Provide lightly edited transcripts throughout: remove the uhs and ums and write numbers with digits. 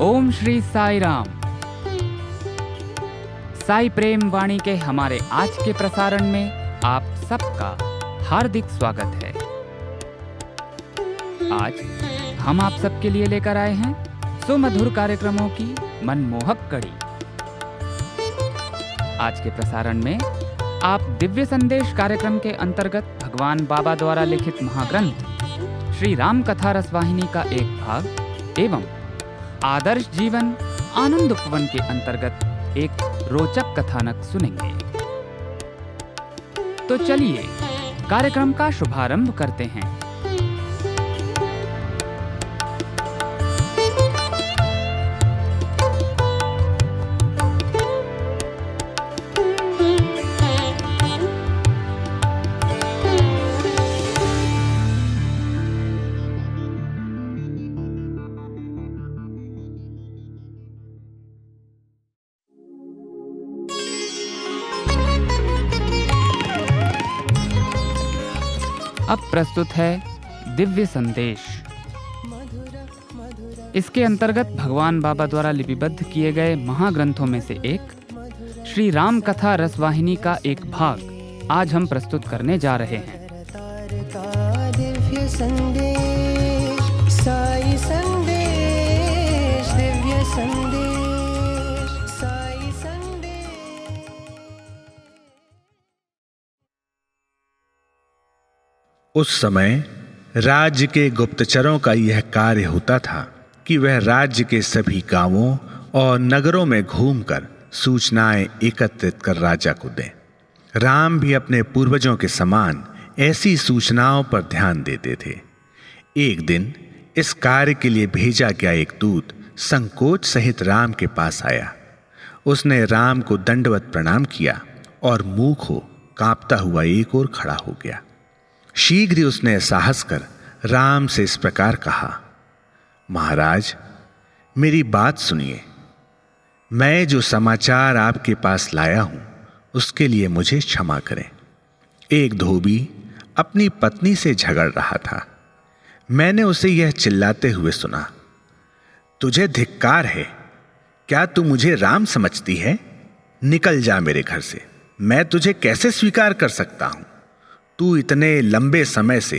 ओम श्री साई राम। साई प्रेम वाणी के हमारे आज के प्रसारण में आप सबका हार्दिक स्वागत है। आज हम आप सबके लिए लेकर आए हैं सुमधुर कार्यक्रमों की मनमोहक कड़ी। आज के प्रसारण में आप दिव्य संदेश कार्यक्रम के अंतर्गत भगवान बाबा द्वारा लिखित महाग्रंथ श्री राम कथा रसवाहिनी का एक भाग एवं आदर्श जीवन आनंद उपवन के अंतर्गत एक रोचक कथानक सुनेंगे। तो चलिए कार्यक्रम का शुभारंभ करते हैं। अब प्रस्तुत है दिव्य संदेश। इसके अंतर्गत भगवान बाबा द्वारा लिपिबद्ध किए गए महाग्रंथों में से एक श्री राम कथा रसवाहिनी का एक भाग आज हम प्रस्तुत करने जा रहे हैं। दिव्य संदेश, साई संदेश, दिव्य संदेश, साई संदेश। उस समय राज्य के गुप्तचरों का यह कार्य होता था कि वह राज्य के सभी गांवों और नगरों में घूमकर सूचनाएं एकत्रित कर राजा को दें। राम भी अपने पूर्वजों के समान ऐसी सूचनाओं पर ध्यान देते थे। एक दिन इस कार्य के लिए भेजा गया एक दूत संकोच सहित राम के पास आया। उसने राम को दंडवत प्रणाम किया और मुंह को कांपता हुआ एक ओर खड़ा हो गया। शीघ्र ही उसने साहस कर राम से इस प्रकार कहा, महाराज, मेरी बात सुनिए। मैं जो समाचार आपके पास लाया हूं उसके लिए मुझे क्षमा करें। एक धोबी अपनी पत्नी से झगड़ रहा था। मैंने उसे यह चिल्लाते हुए सुना, तुझे धिक्कार है, क्या तू मुझे राम समझती है? निकल जा मेरे घर से, मैं तुझे कैसे स्वीकार कर सकता हूं? तू इतने लंबे समय से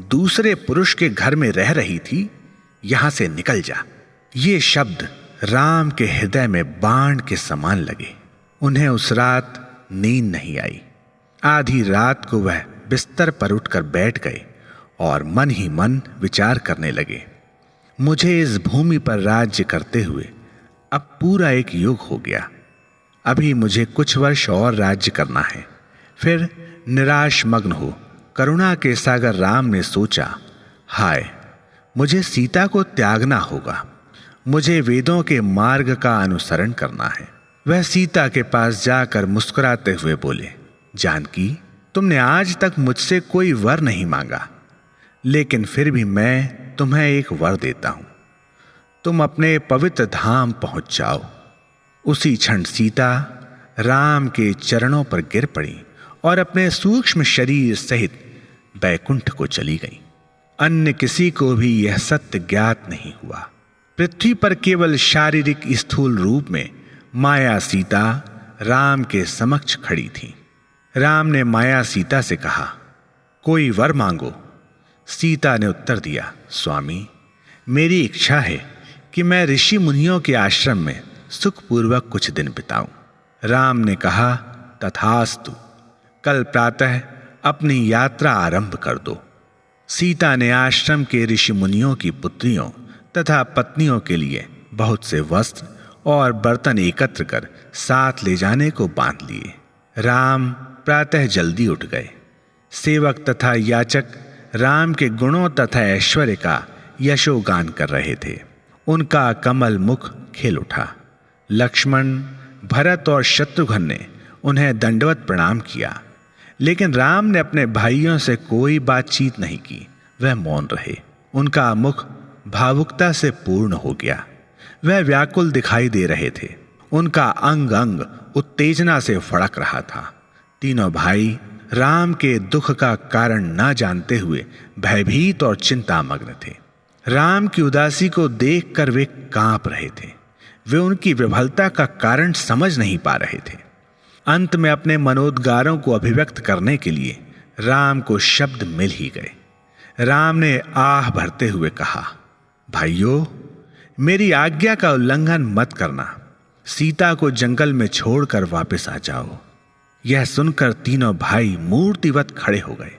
दूसरे पुरुष के घर में रह रही थी, यहां से निकल जा। ये शब्द राम के हृदय में बाण के समान लगे। उन्हें उस रात नींद नहीं आई। आधी रात को वह बिस्तर पर उठकर बैठ गए और मन ही मन विचार करने लगे, मुझे इस भूमि पर राज्य करते हुए अब पूरा एक युग हो गया। अभी मुझे कुछ वर्ष और राज्य करना है। फिर निराश मग्न हो करुणा के सागर राम ने सोचा, हाय, मुझे सीता को त्यागना होगा। मुझे वेदों के मार्ग का अनुसरण करना है। वह सीता के पास जाकर मुस्कुराते हुए बोले, जानकी, तुमने आज तक मुझसे कोई वर नहीं मांगा, लेकिन फिर भी मैं तुम्हें एक वर देता हूं। तुम अपने पवित्र धाम पहुंच जाओ। उसी क्षण सीता राम के चरणों पर गिर पड़ी और अपने सूक्ष्म शरीर सहित बैकुंठ को चली गई। अन्य किसी को भी यह सत्य ज्ञात नहीं हुआ। पृथ्वी पर केवल शारीरिक स्थूल रूप में माया सीता राम के समक्ष खड़ी थी। राम ने माया सीता से कहा, कोई वर मांगो। सीता ने उत्तर दिया, स्वामी, मेरी इच्छा है कि मैं ऋषि मुनियों के आश्रम में सुखपूर्वक कुछ दिन बिताऊं। राम ने कहा, तथास्तु, कल प्रातः अपनी यात्रा आरंभ कर दो। सीता ने आश्रम के ऋषि मुनियों की पुत्रियों तथा पत्नियों के लिए बहुत से वस्त्र और बर्तन एकत्र कर साथ ले जाने को बांध लिए। राम प्रातः जल्दी उठ गए। सेवक तथा याचक राम के गुणों तथा ऐश्वर्य का यशोगान कर रहे थे। उनका कमल मुख खिल उठा। लक्ष्मण, भरत और शत्रुघ्न ने उन्हें दंडवत प्रणाम किया, लेकिन राम ने अपने भाइयों से कोई बातचीत नहीं की। वह मौन रहे। उनका मुख भावुकता से पूर्ण हो गया। वह व्याकुल दिखाई दे रहे थे। उनका अंग अंग उत्तेजना से फड़क रहा था। तीनों भाई राम के दुख का कारण न जानते हुए भयभीत और चिंतामग्न थे। राम की उदासी को देखकर वे कांप रहे थे। वे उनकी विफलता का कारण समझ नहीं पा रहे थे। अंत में अपने मनोद्गारों को अभिव्यक्त करने के लिए राम को शब्द मिल ही गए। राम ने आह भरते हुए कहा, भाइयों, मेरी आज्ञा का उल्लंघन मत करना। सीता को जंगल में छोड़कर वापस आ जाओ। यह सुनकर तीनों भाई मूर्तिवत खड़े हो गए।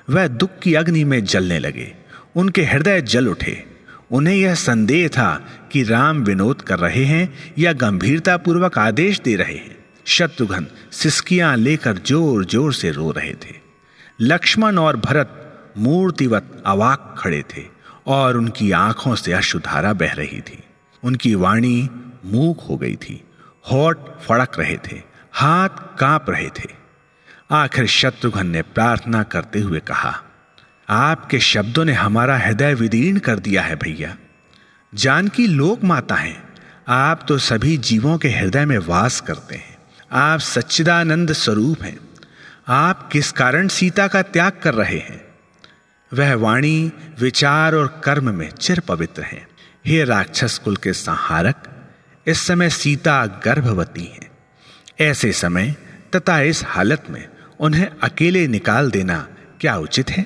वह दुख की अग्नि में जलने लगे। उनके हृदय जल उठे। उन्हें यह संदेह था कि राम विनोद कर रहे हैं या गंभीरतापूर्वक आदेश दे रहे हैं। शत्रुघ्न सिसकियां लेकर जोर जोर से रो रहे थे। लक्ष्मण और भरत मूर्तिवत अवाक खड़े थे और उनकी आंखों से अश्रुधारा बह रही थी। उनकी वाणी मूक हो गई थी। होठ फड़क रहे थे, हाथ कांप रहे थे। आखिर शत्रुघ्न ने प्रार्थना करते हुए कहा, आपके शब्दों ने हमारा हृदय विदीर्ण कर दिया है भैया। जानकी लोक माता हैं। आप तो सभी जीवों के हृदय में वास करते हैं। आप सच्चिदानंद स्वरूप हैं। आप किस कारण सीता का त्याग कर रहे हैं? वह वाणी, विचार और कर्म में चिर पवित्र हैं। हे राक्षस कुल के संहारक, इस समय सीता गर्भवती हैं। ऐसे समय तथा इस हालत में उन्हें अकेले निकाल देना क्या उचित है?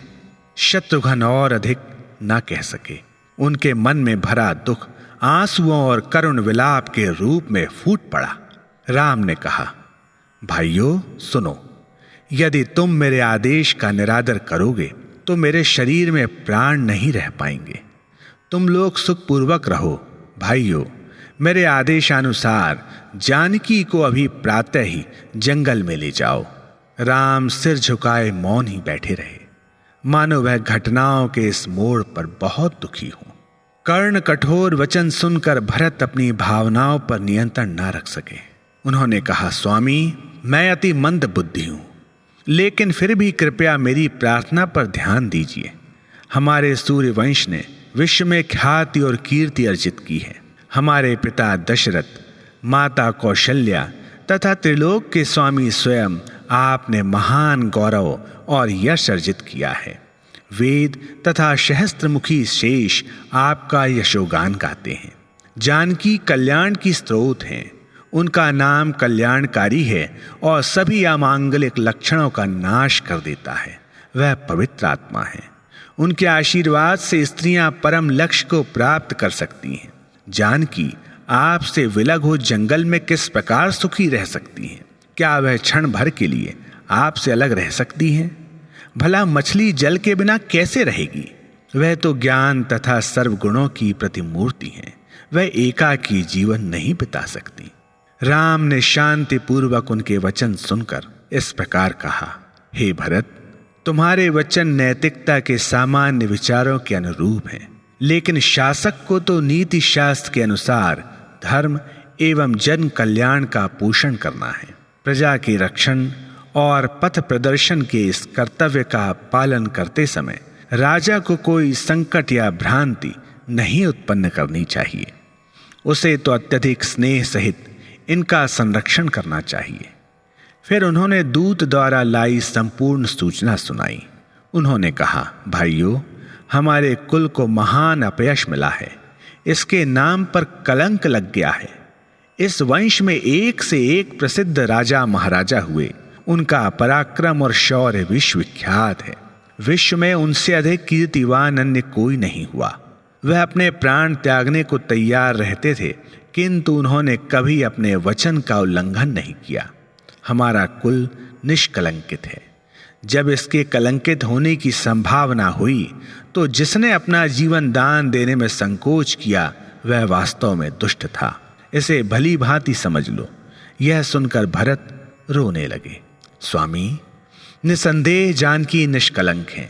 शत्रुघ्न और अधिक न कह सके। उनके मन में भरा दुख आंसुओं और करुण विलाप के रूप में फूट पड़ा। राम ने कहा, भाइयों सुनो, यदि तुम मेरे आदेश का निरादर करोगे तो मेरे शरीर में प्राण नहीं रह पाएंगे। तुम लोग सुखपूर्वक रहो। भाइयों, मेरे आदेशानुसार जानकी को अभी प्रातः ही जंगल में ले जाओ। राम सिर झुकाए मौन ही बैठे रहे, मानो वह घटनाओं के इस मोड़ पर बहुत दुखी हो। कर्ण कठोर वचन सुनकर भरत अपनी भावनाओं पर नियंत्रण न रख सके। उन्होंने कहा, स्वामी, मैं अति मंद बुद्धि हूं, लेकिन फिर भी कृपया मेरी प्रार्थना पर ध्यान दीजिए। हमारे सूर्यवंश ने विश्व में ख्याति और कीर्ति अर्जित की है। हमारे पिता दशरथ, माता कौशल्या तथा त्रिलोक के स्वामी स्वयं आपने महान गौरव और यश अर्जित किया है। वेद तथा सहस्त्रमुखी शेष आपका यशोगान गाते हैं। जानकी कल्याण की स्रोत हैं। उनका नाम कल्याणकारी है और सभी अमांगलिक लक्षणों का नाश कर देता है। वह पवित्र आत्मा है। उनके आशीर्वाद से स्त्रियां परम लक्ष्य को प्राप्त कर सकती हैं। जानकी आपसे विलग हो जंगल में किस प्रकार सुखी रह सकती हैं? क्या वह क्षण भर के लिए आपसे अलग रह सकती हैं? भला मछली जल के बिना कैसे रहेगी? वह तो ज्ञान तथा सर्वगुणों की प्रतिमूर्ति हैं। वह एकाकी जीवन नहीं बिता सकती। राम ने शांति पूर्वक उनके वचन सुनकर इस प्रकार कहा, हे भरत, तुम्हारे वचन नैतिकता के सामान्य विचारों के अनुरूप हैं, लेकिन शासक को तो नीति शास्त्र के अनुसार धर्म एवं जन कल्याण का पोषण करना है। प्रजा के रक्षण और पथ प्रदर्शन के इस कर्तव्य का पालन करते समय राजा को कोई संकट या भ्रांति नहीं उत्पन्न करनी चाहिए। उसे तो अत्यधिक स्नेह सहित इनका संरक्षण करना चाहिए। फिर उन्होंने दूत द्वारा लाई संपूर्ण सूचना सुनाई। उन्होंने कहा, भाइयों, हमारे कुल को महान अपयश मिला है। इसके नाम पर कलंक लग गया है। इस वंश में एक से एक प्रसिद्ध राजा महाराजा हुए। उनका पराक्रम और शौर्य विश्वविख्यात है। विश्व में उनसे अधिक कीर्तिवान अन्य कोई नहीं हुआ। वह अपने प्राण त्यागने को तैयार रहते थे, किंतु उन्होंने कभी अपने वचन का उल्लंघन नहीं किया। हमारा कुल निष्कलंकित है। जब इसके कलंकित होने की संभावना हुई तो जिसने अपना जीवन दान देने में संकोच किया वह वास्तव में दुष्ट था। इसे भली भांति समझ लो। यह सुनकर भरत रोने लगे। स्वामी, निसंदेह जानकी निष्कलंक हैं।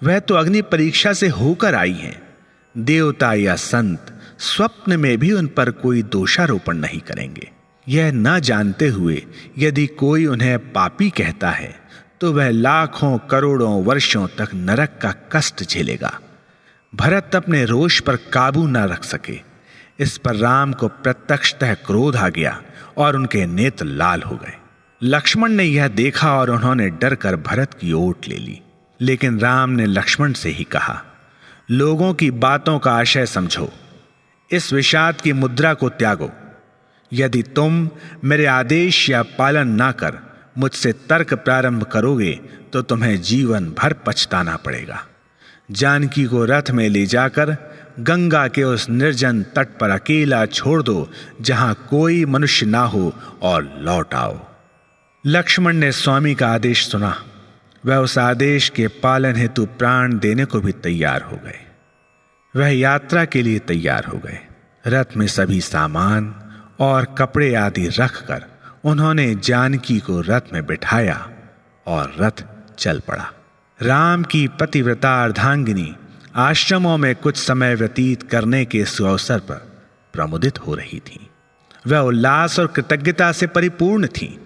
वह तो अग्नि परीक्षा से होकर आई हैं। देवता या संत स्वप्न में भी उन पर कोई दोषारोपण नहीं करेंगे। यह न जानते हुए यदि कोई उन्हें पापी कहता है तो वह लाखों करोड़ों वर्षों तक नरक का कष्ट झेलेगा। भरत अपने रोष पर काबू न रख सके। इस पर राम को प्रत्यक्षतः क्रोध आ गया और उनके नेत्र लाल हो गए। लक्ष्मण ने यह देखा और उन्होंने डर कर भरत की ओट ले ली। लेकिन राम ने लक्ष्मण से ही कहा, लोगों की बातों का आशय समझो, इस विषाद की मुद्रा को त्यागो। यदि तुम मेरे आदेश या पालन ना कर मुझसे तर्क प्रारंभ करोगे तो तुम्हें जीवन भर पछताना पड़ेगा। जानकी को रथ में ले जाकर गंगा के उस निर्जन तट पर अकेला छोड़ दो जहां कोई मनुष्य ना हो और लौट आओ। लक्ष्मण ने स्वामी का आदेश सुना। वह उस आदेश के पालन हेतु प्राण देने को भी तैयार हो गए। वह यात्रा के लिए तैयार हो गए। रथ में सभी सामान और कपड़े आदि रखकर उन्होंने जानकी को रथ में बिठाया और रथ चल पड़ा। राम की पतिव्रता अर्धांगिनी आश्रमों में कुछ समय व्यतीत करने के सुअवसर पर प्रमुदित हो रही थी। वह उल्लास और कृतज्ञता से परिपूर्ण थी,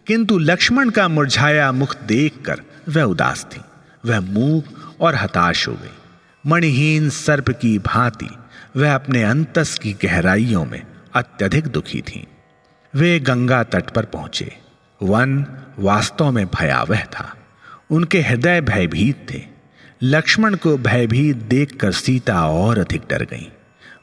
किंतु लक्ष्मण का मुरझाया मुख देखकर वह उदास थी। वह मूक और हताश हो गई। मणिहीन सर्प की भांति वह अपने अंतस की गहराइयों में अत्यधिक दुखी थी। वे गंगा तट पर पहुंचे। वन वास्तव में भयावह था। उनके हृदय भयभीत थे। लक्ष्मण को भयभीत देखकर सीता और अधिक डर गई।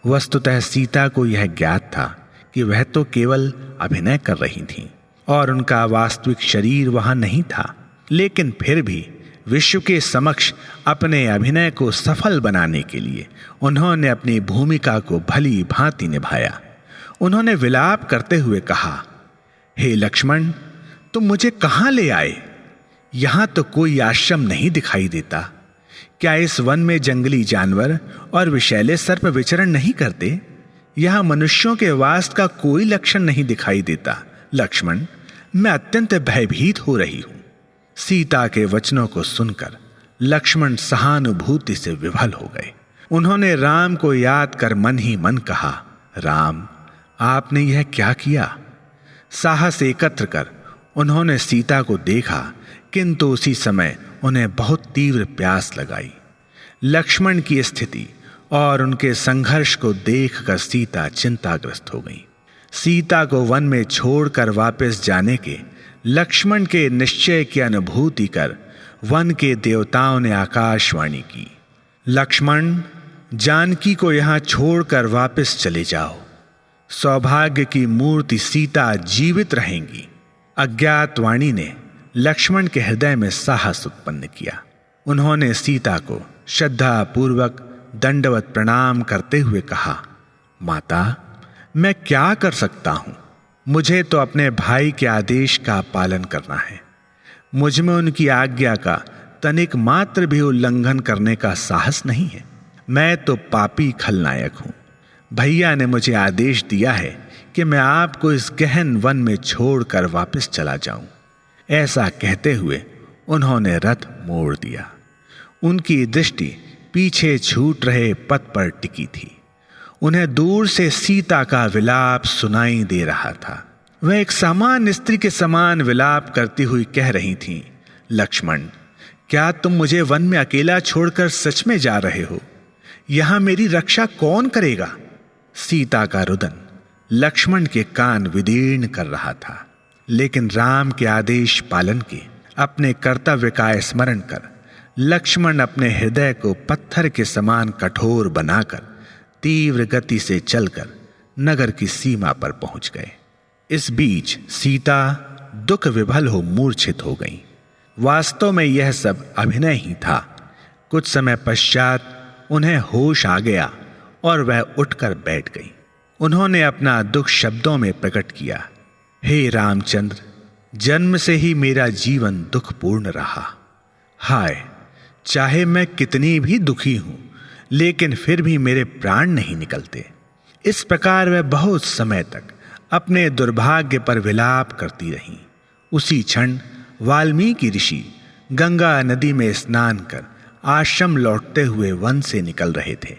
वस्तुतः सीता को यह ज्ञात था कि वह तो केवल अभिनय कर रही थी और उनका वास्तविक शरीर वहां नहीं था, लेकिन फिर भी विश्व के समक्ष अपने अभिनय को सफल बनाने के लिए उन्होंने अपनी भूमिका को भली भांति निभाया। उन्होंने विलाप करते हुए कहा, हे लक्ष्मण, तुम मुझे कहां ले आए? यहां तो कोई आश्रम नहीं दिखाई देता। क्या इस वन में जंगली जानवर और विषैले सर्प विचरण नहीं करते? यहां मनुष्यों के वास का कोई लक्षण नहीं दिखाई देता। लक्ष्मण, मैं अत्यंत भयभीत हो रही हूं। सीता के वचनों को सुनकर लक्ष्मण सहानुभूति से विभल हो गए। उन्होंने राम को याद कर मन ही मन कहा, राम, आपने यह क्या किया? साहस एकत्र कर उन्होंने सीता को देखा, किंतु उसी समय उन्हें बहुत तीव्र प्यास लगाई। लक्ष्मण की स्थिति और उनके संघर्ष को देखकर सीता चिंताग्रस्त हो गई। सीता को वन में छोड़कर वापस जाने के लक्ष्मण के निश्चय की अनुभूति कर वन के देवताओं ने आकाशवाणी की, लक्ष्मण, जानकी को यहां छोड़कर वापस चले जाओ। सौभाग्य की मूर्ति सीता जीवित रहेंगी। अज्ञात वाणी ने लक्ष्मण के हृदय में साहस उत्पन्न किया। उन्होंने सीता को श्रद्धा पूर्वक दंडवत प्रणाम करते हुए कहा, माता, मैं क्या कर सकता हूं? मुझे तो अपने भाई के आदेश का पालन करना है। मुझ में उनकी आज्ञा का तनिक मात्र भी उल्लंघन करने का साहस नहीं है। मैं तो पापी खलनायक हूं। भैया ने मुझे आदेश दिया है कि मैं आपको इस गहन वन में छोड़कर वापस चला जाऊं। ऐसा कहते हुए उन्होंने रथ मोड़ दिया। उनकी दृष्टि पीछे छूट रहे पथ पर टिकी थी। उन्हें दूर से सीता का विलाप सुनाई दे रहा था। वह एक सामान्य स्त्री के समान विलाप करती हुई कह रही थीं, लक्ष्मण, क्या तुम मुझे वन में अकेला छोड़कर सच में जा रहे हो? यहां मेरी रक्षा कौन करेगा? सीता का रुदन लक्ष्मण के कान विदीर्ण कर रहा था, लेकिन राम के आदेश पालन के अपने कर्तव्य का स्मरण कर लक्ष्मण अपने हृदय को पत्थर के समान कठोर बनाकर तीव्र गति से चलकर नगर की सीमा पर पहुंच गए। इस बीच सीता दुख विभल हो मूर्छित हो गई। वास्तव में यह सब अभिनय ही था। कुछ समय पश्चात उन्हें होश आ गया और वह उठकर बैठ गई। उन्होंने अपना दुख शब्दों में प्रकट किया, हे रामचंद्र, जन्म से ही मेरा जीवन दुखपूर्ण रहा। हाय, चाहे मैं कितनी भी दुखी हूं, लेकिन फिर भी मेरे प्राण नहीं निकलते। इस प्रकार वह बहुत समय तक अपने दुर्भाग्य पर विलाप करती रहीं। उसी क्षण वाल्मीकि ऋषि गंगा नदी में स्नान कर आश्रम लौटते हुए वन से निकल रहे थे।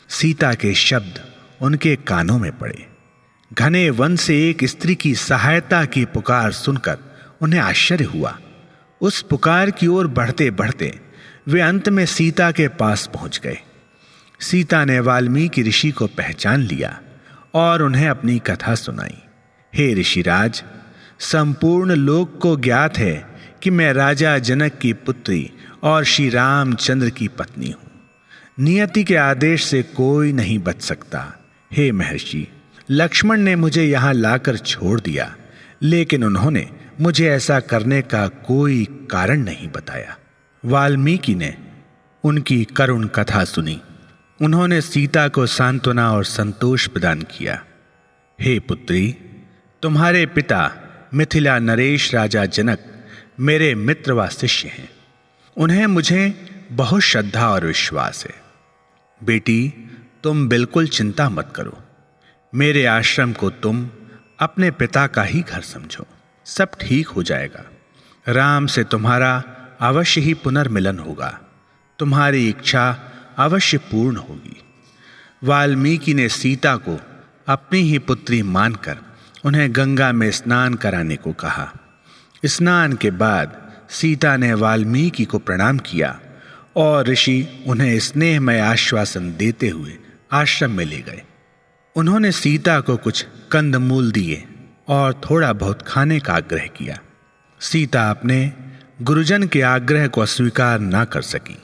सीता के शब्द उनके कानों में पड़े। घने वन से एक स्त्री की सहायता की पुकार सुनकर उन्हें आश्चर्य हुआ। उस पुकार की ओर बढ़ते बढ़ते वे अंत में सीता के पास पहुंच गए। सीता ने वाल्मीकि ऋषि को पहचान लिया और उन्हें अपनी कथा सुनाई। हे ऋषिराज, संपूर्ण लोक को ज्ञात है कि मैं राजा जनक की पुत्री और श्री रामचंद्र की पत्नी हूं। नियति के आदेश से कोई नहीं बच सकता। हे महर्षि, लक्ष्मण ने मुझे यहाँ लाकर छोड़ दिया, लेकिन उन्होंने मुझे ऐसा करने का कोई कारण नहीं बताया। वाल्मीकि ने उनकी करुण कथा सुनी। उन्होंने सीता को सांत्वना और संतोष प्रदान किया। हे पुत्री, तुम्हारे पिता मिथिला नरेश राजा जनक मेरे मित्र व शिष्य हैं। उन्हें मुझे बहुत श्रद्धा और विश्वास है। बेटी, तुम बिल्कुल चिंता मत करो। मेरे आश्रम को तुम अपने पिता का ही घर समझो। सब ठीक हो जाएगा। राम से तुम्हारा अवश्य ही पुनर्मिलन होगा। तुम्हारी इच्छा अवश्य पूर्ण होगी। वाल्मीकि ने सीता को अपनी ही पुत्री मानकर उन्हें गंगा में स्नान कराने को कहा। स्नान के बाद सीता ने वाल्मीकि को प्रणाम किया और ऋषि उन्हें स्नेहमय आश्वासन देते हुए आश्रम में ले गए। उन्होंने सीता को कुछ कंदमूल दिए और थोड़ा बहुत खाने का आग्रह किया। सीता अपने गुरुजन के आग्रह को अस्वीकार न कर सकी।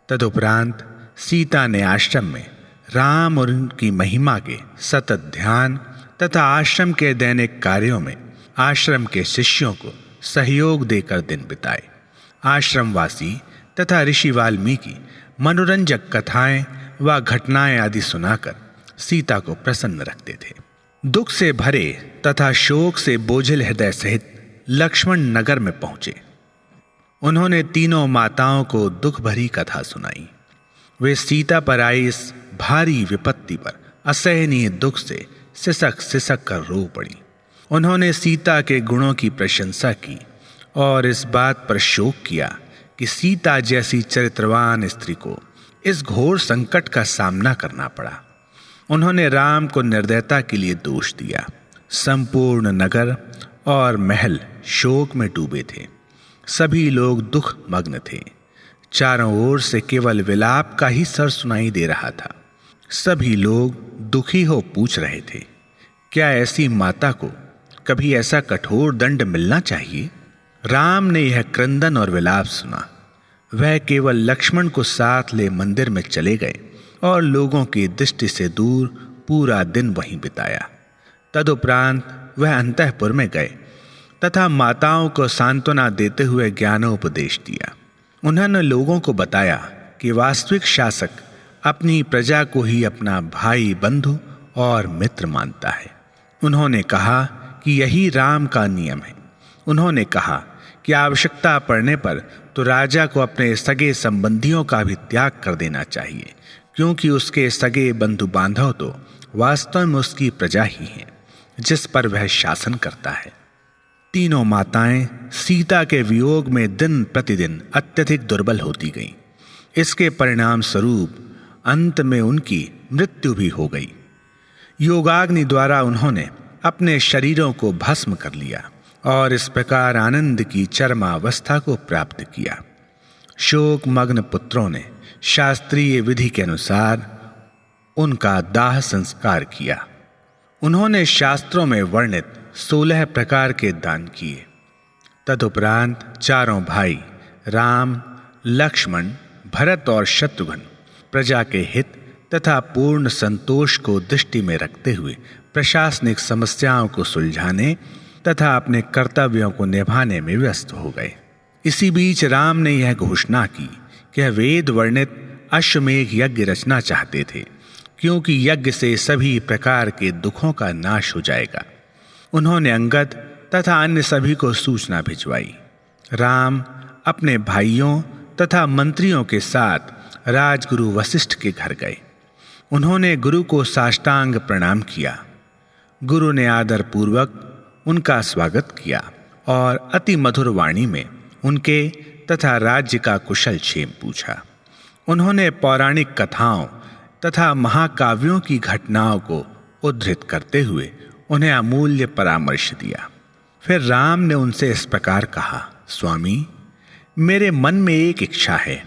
तदुपरांत सीता ने आश्रम में राम और उनकी महिमा के सतत ध्यान तथा आश्रम के दैनिक कार्यों में आश्रम के शिष्यों को सहयोग देकर दिन बिताए। आश्रमवासी तथा ऋषि वाल्मीकि मनोरंजक कथाएं व घटनाएं आदि सुनाकर सीता को प्रसन्न रखते थे। दुख से भरे तथा शोक से बोझिल हृदय सहित लक्ष्मण नगर में पहुंचे। उन्होंने तीनों माताओं को दुख भरी कथा सुनाई। वे सीता पर आई इस भारी विपत्ति पर असहनीय दुख से सिसक सिसक कर रो पड़ी। उन्होंने सीता के गुणों की प्रशंसा की और इस बात पर शोक किया कि सीता जैसी चरित्रवान स्त्री को इस घोर संकट का सामना करना पड़ा। उन्होंने राम को निर्दयता के लिए दोष दिया। संपूर्ण नगर और महल शोक में डूबे थे। सभी लोग दुख मग्न थे। चारों ओर से केवल विलाप का ही स्वर सुनाई दे रहा था। सभी लोग दुखी हो पूछ रहे थे, क्या ऐसी माता को कभी ऐसा कठोर दंड मिलना चाहिए? राम ने यह क्रंदन और विलाप सुना। वह केवल लक्ष्मण को साथ ले मंदिर में चले गए और लोगों की दृष्टि से दूर पूरा दिन वहीं बिताया। तदुपरांत वह अंतःपुर में गए तथा माताओं को सांत्वना देते हुए ज्ञानोपदेश दिया। उन्होंने लोगों को बताया कि वास्तविक शासक अपनी प्रजा को ही अपना भाई, बंधु और मित्र मानता है। उन्होंने कहा कि यही राम का नियम है। उन्होंने कहा कि आवश्यकता पड़ने पर तो राजा को अपने सगे संबंधियों का भी त्याग कर देना चाहिए, क्योंकि उसके सगे बंधु बांधव तो वास्तव में उसकी प्रजा ही है जिस पर वह शासन करता है। तीनों माताएं सीता के वियोग में दिन प्रतिदिन अत्यधिक दुर्बल होती गईं। इसके परिणाम स्वरूप अंत में उनकी मृत्यु भी हो गई। योगाग्नि द्वारा उन्होंने अपने शरीरों को भस्म कर लिया और इस प्रकार आनंद की चरमावस्था को प्राप्त किया। शोक मग्न पुत्रों ने शास्त्रीय विधि के अनुसार उनका दाह संस्कार किया। उन्होंने शास्त्रों में वर्णित 16 प्रकार के दान किए। तदुपरांत चारों भाई राम, लक्ष्मण, भरत और शत्रुघ्न प्रजा के हित तथा पूर्ण संतोष को दृष्टि में रखते हुए प्रशासनिक समस्याओं को सुलझाने तथा अपने कर्तव्यों को निभाने में व्यस्त हो गए। इसी बीच राम ने यह घोषणा की कि वेद वर्णित अश्वमेघ यज्ञ रचना चाहते थे, क्योंकि यज्ञ से सभी प्रकार के दुखों का नाश हो जाएगा। उन्होंने अंगद तथा अन्य सभी को सूचना भिजवाई। राम अपने भाइयों तथा मंत्रियों के साथ राजगुरु वशिष्ठ के घर गए। उन्होंने गुरु को साष्टांग प्रणाम किया। गुरु ने आदर पूर्वक उनका स्वागत किया और अति मधुर वाणी में उनके तथा राज्य का कुशल क्षेम पूछा। उन्होंने पौराणिक कथाओं तथा महाकाव्यों की घटनाओं को उद्धृत करते हुए उन्हें अमूल्य परामर्श दिया। फिर राम ने उनसे इस प्रकार कहा, स्वामी, मेरे मन में एक इच्छा है।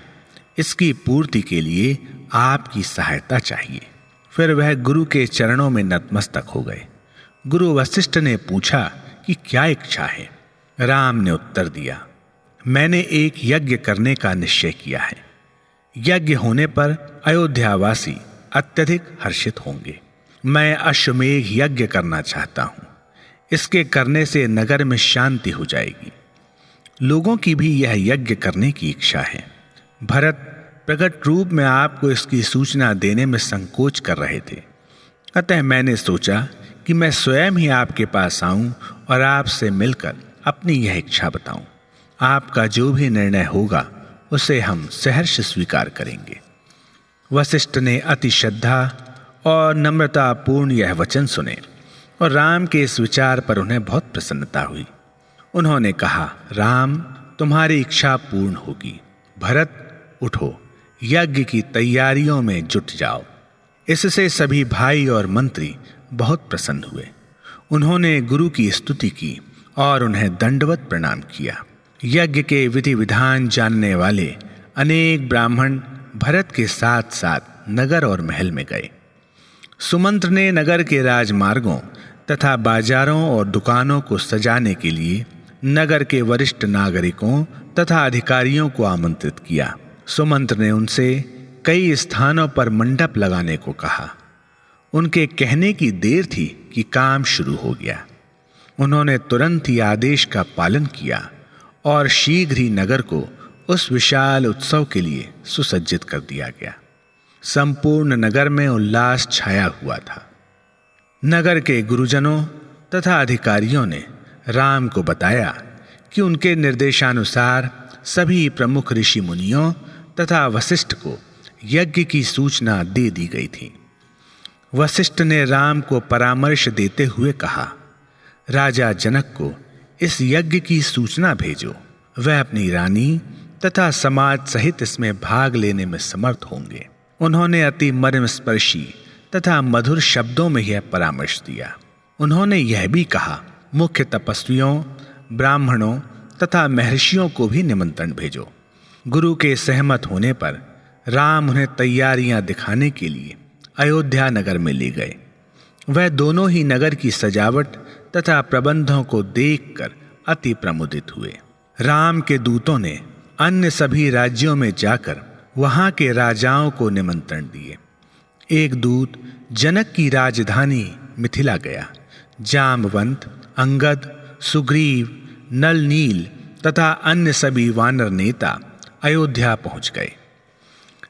इसकी पूर्ति के लिए आपकी सहायता चाहिए। फिर वह गुरु के चरणों में नतमस्तक हो गए। गुरु वशिष्ठ ने पूछा कि क्या इच्छा है? राम ने उत्तर दिया, मैंने एक यज्ञ करने का निश्चय किया है। यज्ञ होने पर अयोध्यावासी अत्यधिक हर्षित होंगे। मैं अश्वमेघ यज्ञ करना चाहता हूं। इसके करने से नगर में शांति हो जाएगी। लोगों की भी यह यज्ञ करने की इच्छा है। भरत प्रकट रूप में आपको इसकी सूचना देने में संकोच कर रहे थे, अतः मैंने सोचा कि मैं स्वयं ही आपके पास आऊं और आपसे मिलकर अपनी यह इच्छा बताऊं। आपका जो भी निर्णय होगा उसे हम सहर्ष स्वीकार करेंगे। वशिष्ठ ने अति श्रद्धा और नम्रतापूर्ण यह वचन सुने और राम के इस विचार पर उन्हें बहुत प्रसन्नता हुई। उन्होंने कहा, राम, तुम्हारी इच्छा पूर्ण होगी। भरत, उठो, यज्ञ की तैयारियों में जुट जाओ। इससे सभी भाई और मंत्री बहुत प्रसन्न हुए। उन्होंने गुरु की स्तुति की और उन्हें दंडवत प्रणाम किया। यज्ञ के विधि विधान जानने वाले अनेक ब्राह्मण भरत के साथ साथ नगर और महल में गए। सुमंत्र ने नगर के राजमार्गों तथा बाजारों और दुकानों को सजाने के लिए नगर के वरिष्ठ नागरिकों तथा अधिकारियों को आमंत्रित किया। सुमंत्र ने उनसे कई स्थानों पर मंडप लगाने को कहा। उनके कहने की देर थी कि काम शुरू हो गया। उन्होंने तुरंत ही आदेश का पालन किया और शीघ्र ही नगर को उस विशाल उत्सव के लिए सुसज्जित कर दिया गया। संपूर्ण नगर में उल्लास छाया हुआ था। नगर के गुरुजनों तथा अधिकारियों ने राम को बताया कि उनके निर्देशानुसार सभी प्रमुख ऋषि मुनियों तथा वशिष्ठ को यज्ञ की सूचना दे दी गई थी। वशिष्ठ ने राम को परामर्श देते हुए कहा, राजा जनक को इस यज्ञ की सूचना भेजो। वह अपनी रानी तथा समाज सहित इसमें भाग लेने में समर्थ होंगे। उन्होंने अति मर्मस्पर्शी तथा मधुर शब्दों में यह परामर्श दिया। उन्होंने यह भी कहा, मुख्य तपस्वियों, ब्राह्मणों तथा महर्षियों को भी निमंत्रण भेजो। गुरु के सहमत होने पर राम उन्हें तैयारियां दिखाने के लिए अयोध्या नगर में ले गए। वह दोनों ही नगर की सजावट तथा प्रबंधों को देखकर अति प्रमुदित हुए। राम के दूतों ने अन्य सभी राज्यों में जाकर वहां के राजाओं को निमंत्रण दिए। एक दूत जनक की राजधानी मिथिला गया। जामवंत, अंगद, सुग्रीव, नल नील तथा अन्य सभी वानर नेता अयोध्या पहुंच गए।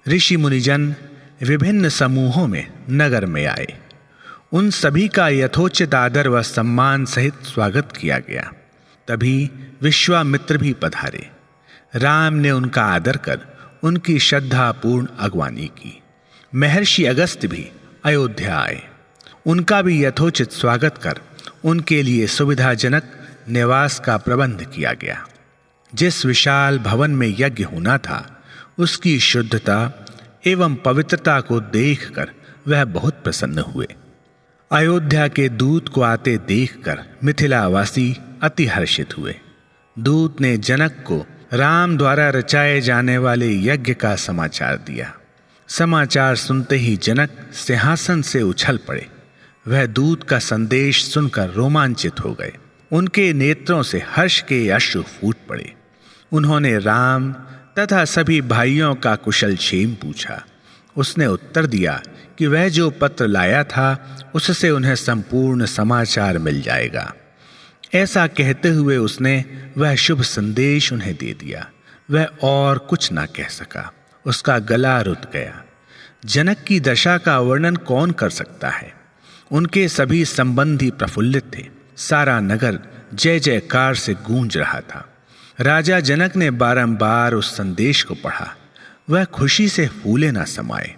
ऋषि मुनिजन विभिन्न समूहों में नगर में आए। उन सभी का यथोचित आदर व सम्मान सहित स्वागत किया गया। तभी विश्वामित्र भी पधारे। राम ने उनका आदर कर उनकी श्रद्धापूर्ण अगवानी की। महर्षि अगस्त्य भी अयोध्या आए। उनका भी यथोचित स्वागत कर उनके लिए सुविधाजनक निवास का प्रबंध किया गया। जिस विशाल भवन में यज्ञ होना था उसकी शुद्धता एवं पवित्रता को देखकर वह बहुत प्रसन्न हुए। अयोध्या के दूत को आते देखकर मिथिलावासी अति हर्षित हुए। दूत ने जनक को राम द्वारा रचाए जाने वाले यज्ञ का समाचार दिया। समाचार सुनते ही जनक सिंहासन से उछल पड़े। वह दूत का संदेश सुनकर रोमांचित हो गए। उनके नेत्रों से हर्ष के अश्रु फूट पड़े। उन्होंने राम तथा सभी भाइयों का कुशल क्षेम पूछा। उसने उत्तर दिया कि वह जो पत्र लाया था उससे उन्हें संपूर्ण समाचार मिल जाएगा। ऐसा कहते हुए उसने वह शुभ संदेश उन्हें दे दिया। वह और कुछ ना कह सका। उसका गला रुत गया। जनक की दशा का वर्णन कौन कर सकता है। उनके सभी संबंधी प्रफुल्लित थे। सारा नगर जय जयकार से गूंज रहा था। राजा जनक ने बारंबार उस संदेश को पढ़ा। वह खुशी से फूले ना समाए।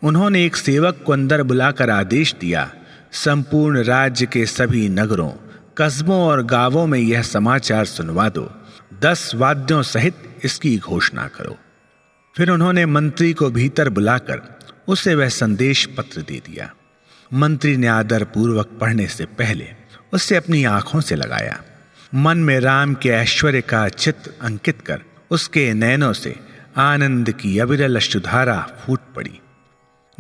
उन्होंने एक सेवक को अंदर बुलाकर आदेश दिया, संपूर्ण राज्य के सभी नगरों, कस्बों और गांवों में यह समाचार सुनवा दो। 10 वाद्यों सहित इसकी घोषणा करो। फिर उन्होंने मंत्री को भीतर बुलाकर उसे वह संदेश पत्र दे दिया। मंत्री ने आदर पूर्वक पढ़ने से पहले उसे अपनी आंखों से लगाया। मन में राम के ऐश्वर्य का चित्र अंकित कर उसके नयनों से आनंद की अविरल अश्रुधारा फूट पड़ी।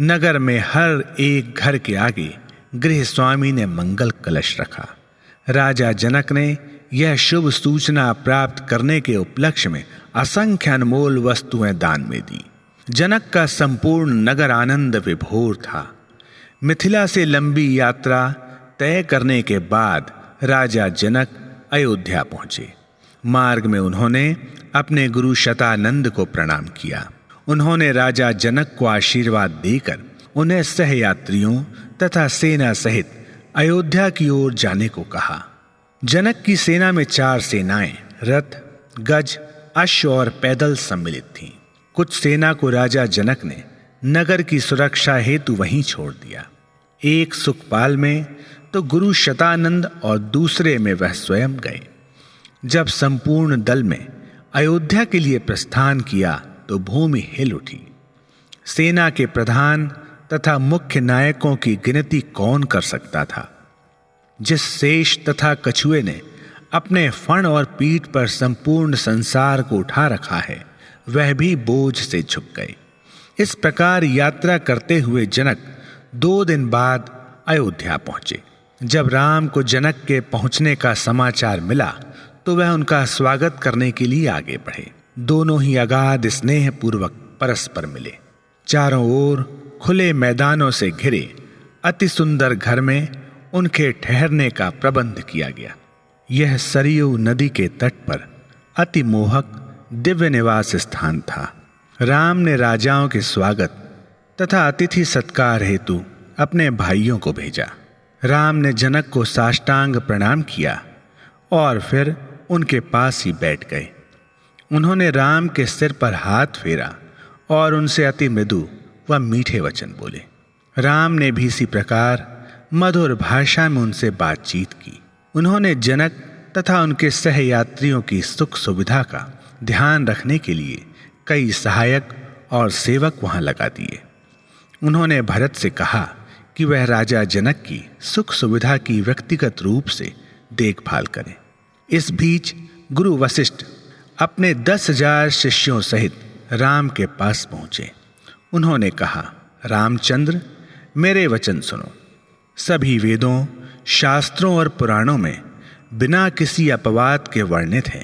नगर में हर एक घर के आगे गृह स्वामी ने मंगल कलश रखा। राजा जनक ने यह शुभ सूचना प्राप्त करने के उपलक्ष्य में असंख्य अनमोल वस्तुएं दान में दी। जनक का संपूर्ण नगर आनंद विभोर था। मिथिला से लंबी यात्रा तय करने के बाद राजा जनक अयोध्या पहुंचे। मार्ग में उन्होंने अपने गुरु शतानंद को प्रणाम किया। उन्होंने राजा जनक को आशीर्वाद देकर उन्हें सहयात्रियों तथा सेना सहित अयोध्या की ओर जाने को कहा। जनक की सेना में 4 सेनाएं रथ, गज, अश्व और पैदल सम्मिलित थीं। कुछ सेना को राजा जनक ने नगर की सुरक्षा हेतु वहीं छोड़ दिया। एक सुखपाल में तो गुरु शतानंद और दूसरे में वह स्वयं गए। जब संपूर्ण दल में अयोध्या के लिए प्रस्थान किया तो भूमि हिल उठी। सेना के प्रधान तथा मुख्य नायकों की गिनती कौन कर सकता था। जिस शेष तथा कछुए ने अपने फण और पीठ पर संपूर्ण संसार को उठा रखा है, वह भी बोझ से झुक गए। इस प्रकार यात्रा करते हुए जनक 2 दिन बाद अयोध्या पहुंचे। जब राम को जनक के पहुंचने का समाचार मिला तो वह उनका स्वागत करने के लिए आगे बढ़े। दोनों ही अगाध स्नेह पूर्वक परस्पर मिले। चारों ओर खुले मैदानों से घिरे अति सुंदर घर में उनके ठहरने का प्रबंध किया गया। यह सरयू नदी के तट पर अति मोहक दिव्य निवास स्थान था। राम ने राजाओं के स्वागत तथा अतिथि सत्कार हेतु अपने भाइयों को भेजा। राम ने जनक को साष्टांग प्रणाम किया और फिर उनके पास ही बैठ गए। उन्होंने राम के सिर पर हाथ फेरा और उनसे अति मृदु व मीठे वचन बोले। राम ने भी इसी प्रकार मधुर भाषा में उनसे बातचीत की। उन्होंने जनक तथा उनके सहयात्रियों की सुख सुविधा का ध्यान रखने के लिए कई सहायक और सेवक वहां लगा दिए। उन्होंने भरत से कहा कि वह राजा जनक की सुख सुविधा की व्यक्तिगत रूप से देखभाल करें। इस बीच गुरु वशिष्ठ अपने 10,000 शिष्यों सहित राम के पास पहुंचे। उन्होंने कहा, रामचंद्र, मेरे वचन सुनो। सभी वेदों, शास्त्रों और पुराणों में बिना किसी अपवाद के वर्णित है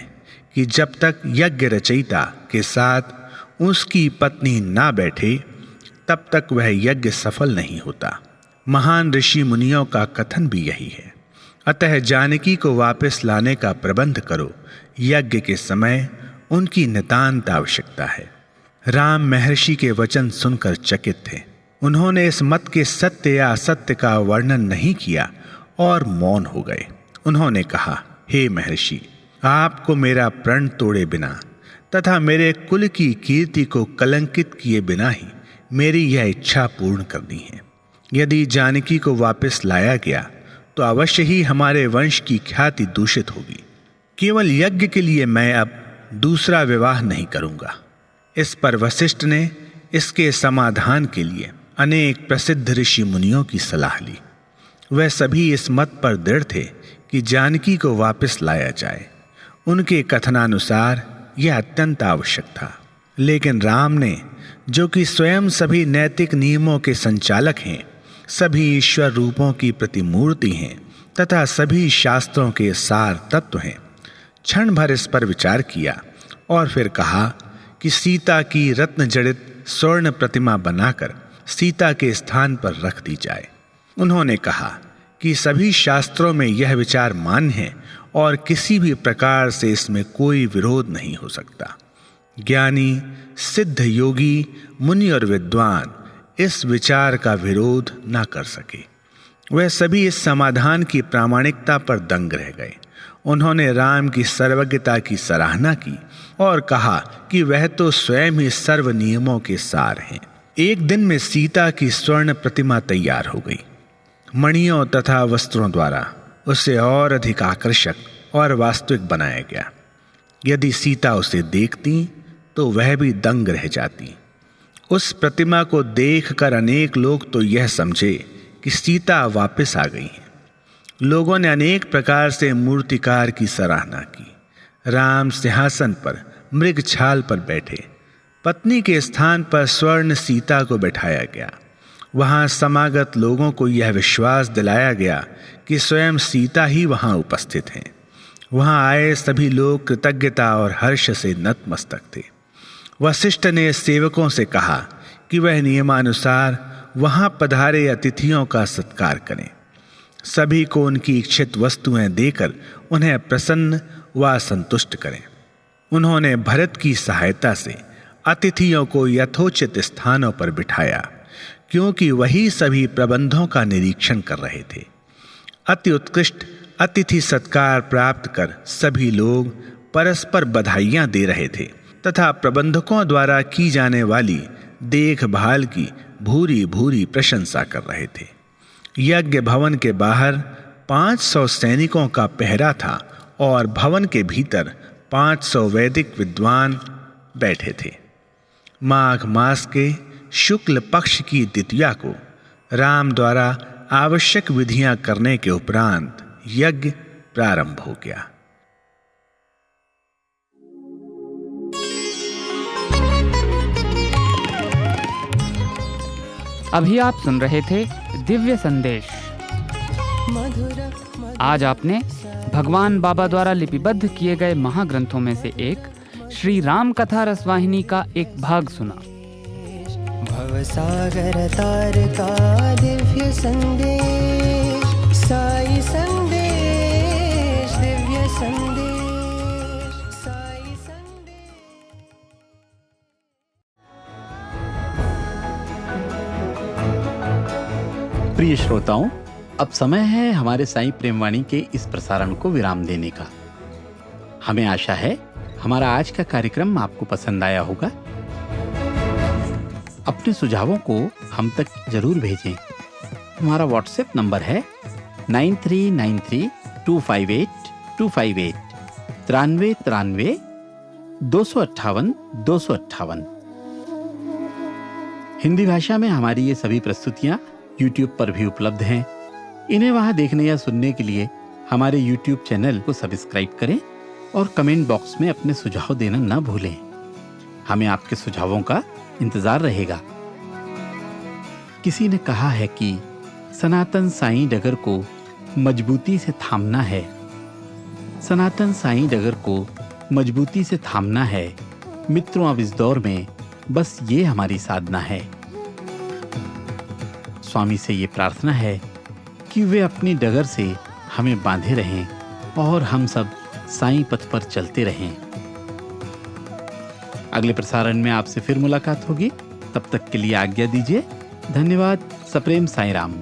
कि जब तक यज्ञ रचयिता के साथ उसकी पत्नी ना बैठे तब तक वह यज्ञ सफल नहीं होता। महान ऋषि मुनियों का कथन भी यही है। अतः जानकी को वापस लाने का प्रबंध करो। यज्ञ के समय उनकी नितांत आवश्यकता है। राम महर्षि के वचन सुनकर चकित थे। उन्होंने इस मत के सत्य या असत्य का वर्णन नहीं किया और मौन हो गए। उन्होंने कहा, हे महर्षि, आपको मेरा प्रण तोड़े बिना तथा मेरे कुल की कीर्ति को कलंकित किए बिना ही मेरी यह इच्छा पूर्ण करनी है। यदि जानकी को वापस लाया गया तो अवश्य ही हमारे वंश की ख्याति दूषित होगी। केवल यज्ञ के लिए मैं अब दूसरा विवाह नहीं करूंगा। इस पर वशिष्ठ ने इसके समाधान के लिए अनेक प्रसिद्ध ऋषि मुनियों की सलाह ली। वह सभी इस मत पर दृढ़ थे कि जानकी को वापस लाया जाए। उनके कथनानुसार यह अत्यंत आवश्यक था। लेकिन राम ने, जो कि स्वयं सभी नैतिक नियमों के संचालक हैं, सभी ईश्वर रूपों की प्रतिमूर्ति हैं तथा सभी शास्त्रों के सार तत्व हैं, क्षण भर इस पर विचार किया और फिर कहा कि सीता की रत्न जड़ित स्वर्ण प्रतिमा बनाकर सीता के स्थान पर रख दी जाए। उन्होंने कहा कि सभी शास्त्रों में यह विचार मान्य है और किसी भी प्रकार से इसमें कोई विरोध नहीं हो सकता। ज्ञानी, सिद्ध योगी, मुनि और विद्वान इस विचार का विरोध ना कर सके। वह सभी इस समाधान की प्रामाणिकता पर दंग रह गए। उन्होंने राम की सर्वज्ञता की सराहना की और कहा कि वह तो स्वयं ही सर्व नियमों के सार हैं। एक दिन में सीता की स्वर्ण प्रतिमा तैयार हो गई। मणियों तथा वस्त्रों द्वारा उसे और अधिक आकर्षक और वास्तविक बनाया गया। यदि सीता उसे देखती तो वह भी दंग रह जाती। उस प्रतिमा को देखकर अनेक लोग तो यह समझे कि सीता वापस आ गई है। लोगों ने अनेक प्रकार से मूर्तिकार की सराहना की। राम सिंहासन पर मृग छाल पर बैठे, पत्नी के स्थान पर स्वर्ण सीता को बैठाया गया। वहां समागत लोगों को यह विश्वास दिलाया गया कि स्वयं सीता ही वहां उपस्थित हैं। वहां आए सभी लोग कृतज्ञता और हर्ष से नतमस्तक थे। वशिष्ठ ने सेवकों से कहा कि वह नियमानुसार वहां पधारे अतिथियों का सत्कार करें। सभी को उनकी इच्छित वस्तुएं देकर उन्हें प्रसन्न व संतुष्ट करें। उन्होंने भरत की सहायता से अतिथियों को यथोचित स्थानों पर बिठाया, क्योंकि वही सभी प्रबंधों का निरीक्षण कर रहे थे। अति उत्कृष्ट अतिथि सत्कार प्राप्त कर सभी लोग परस्पर बधाइयां दे रहे थे तथा प्रबंधकों द्वारा की जाने वाली देखभाल की भूरी भूरी प्रशंसा कर रहे थे। यज्ञ भवन के बाहर 500 सैनिकों का पहरा था और भवन के भीतर 500 वैदिक विद्वान बैठे थे। माघ मास के शुक्ल पक्ष की द्वितीया को राम द्वारा आवश्यक विधियां करने के उपरांत यज्ञ प्रारंभ हो गया। अभी आप सुन रहे थे दिव्य संदेश। आज आपने भगवान बाबा द्वारा लिपिबद्ध किए गए महाग्रंथों में से एक श्री राम कथा रसवाहिनी का एक भाग सुना। भवसागर तार का दिव्य संदेश, साई संदेश, दिव्य संदेश, साई संदेश। प्रिय श्रोताओं, अब समय है हमारे साईं प्रेमवाणी के इस प्रसारण को विराम देने का। हमें आशा है हमारा आज का कार्यक्रम आपको पसंद आया होगा। अपने सुझावों को हम तक जरूर भेजें। हमारा व्हाट्सएप नंबर है 9393258258 93 258 258। हिंदी भाषा में हमारी ये सभी प्रस्तुतियां YouTube पर भी उपलब्ध हैं। इन्हें वहां देखने या सुनने के लिए हमारे YouTube चैनल को सब्सक्राइब करें और कमेंट बॉक्स में अपने सुझाव देना न भूलें। हमें आपके सुझावों का इंतजार रहेगा। किसी ने कहा है कि सनातन साईं डगर को मजबूती से थामना है। सनातन साईं डगर को मजबूती से थामना है। मित्रों, अब इस दौर में बस ये हमारी साधना है। स्वामी से ये प्रार्थना है कि वे अपनी डगर से हमें बांधे रहें और हम सब साईं पथ पर चलते रहें। अगले प्रसारण में आपसे फिर मुलाकात होगी। तब तक के लिए आज्ञा दीजिए। धन्यवाद। सप्रेम साईं राम।